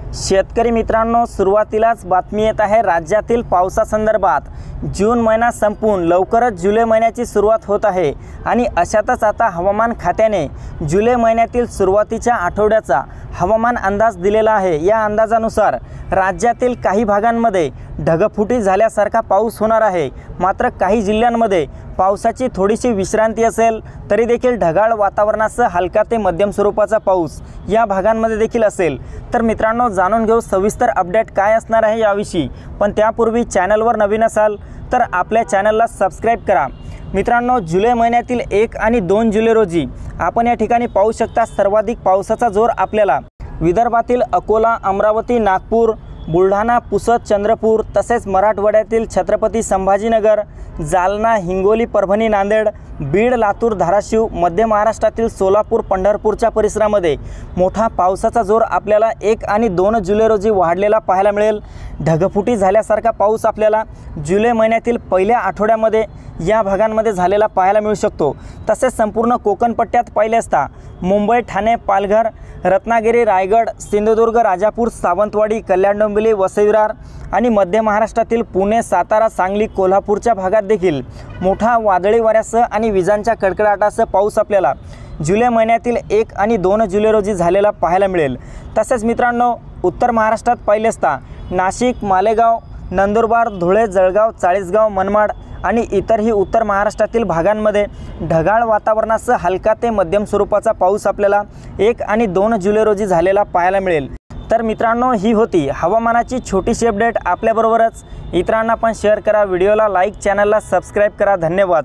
शेतकरी मित्रांनो, सुरुवातीलाच बातमी येत आहे राज्यातील पावसासंदर्भात। जून महिना संपून लवकरच जुलै महिन्याची सुरुवात होत आहे आणि अशातच आता हवामान खात्याने जुलै महिन्यातील सुरुवातीच्या आठवड्याचा हवामान अंदाज दिलेला आहे। या अंदाजानुसार राज्यातील काही भागांमध्ये ढगफुटी झाल्यासारखा पाऊस होणार आहे। मात्र काही जिल्ह्यांमध्ये पावसाची थोडीशी विश्रांती असेल तरी देखील ढगाळ वातावरणासह हलका ते मध्यम स्वरूपाचा पाऊस या भागांमध्ये देखील असेल। तर मित्रांनो, जाणून घेऊ सविस्तर अपडेट काय असणार आहे याविषयी। पण त्यापूर्वी चॅनलवर नवीन असाल तर आपल्या चॅनलला सबस्क्राइब करा। मित्रांनो, जुलै महिन्यातील 1 आणि 2 जुलै रोजी आपण या ठिकाणी पाहू शकता सर्वाधिक पावसाचा जोर आपल्याला विदर्भातील अकोला, अमरावती, नागपूर, बुलढाणा, पुसद, चंद्रपूर तसेच मराठवाड्यातील छत्रपती संभाजीनगर, जालना, हिंगोली, परभणी, नांदेड, बीड, लातूर, धाराशिव, मध्य महाराष्ट्रातील सोलापूर, पंढरपूरच्या परिसरामध्ये मोठा पावसाचा जोर आपल्याला 1 आणि 2 जुलै रोजी वाढलेला पाहायला मिळेल। ढगफुटी झाल्यासारखा पाऊस आपल्याला जुलै महिन्यातील पहिल्या आठवड्यामध्ये या भागांमध्ये झालेला पाहायला मिळू शकतो। तसेच संपूर्ण कोकण पट्ट्यात पाहिले असता मुंबई, ठाणे, पालघर, रत्नागिरी, रायगड, सिंधुदुर्ग, राजापूर, सावंतवाडी, कल्याण, डोंबिवली, वसई विरार आणि मध्य महाराष्ट्रातील पुणे, सातारा, सांगली, कोल्हापूरच्या भागात देखील मोठा वादळी वाऱ्यासह आणि विजांच्या कडकडाटासह पाऊस आपल्याला जुलै महिन्यातील 1 आणि 2 जुलै रोजी झालेला पाहायला मिळेल। तसेच मित्रांनो, उत्तर महाराष्ट्रात पाहिले असता नाशिक, मालेगाव, नंदुरबार, धुळे, जळगाव, चाळीसगाव, मनमाड आणि इतरही उत्तर महाराष्ट्रातील भागांमध्ये ढगाळ वातावरणासह हलका ते मध्यम स्वरूपाचा पाऊस आपल्याला 1 आणि 2 जुलै रोजी झालेला पाहायला मिळेल। तर मित्रांनो, ही होती हवामानाची छोटीशी अपडेट। आपल्याबरोबरच इतरांना पण शेअर करा, व्हिडिओला लाईक, चॅनलला सबस्क्राइब करा। धन्यवाद।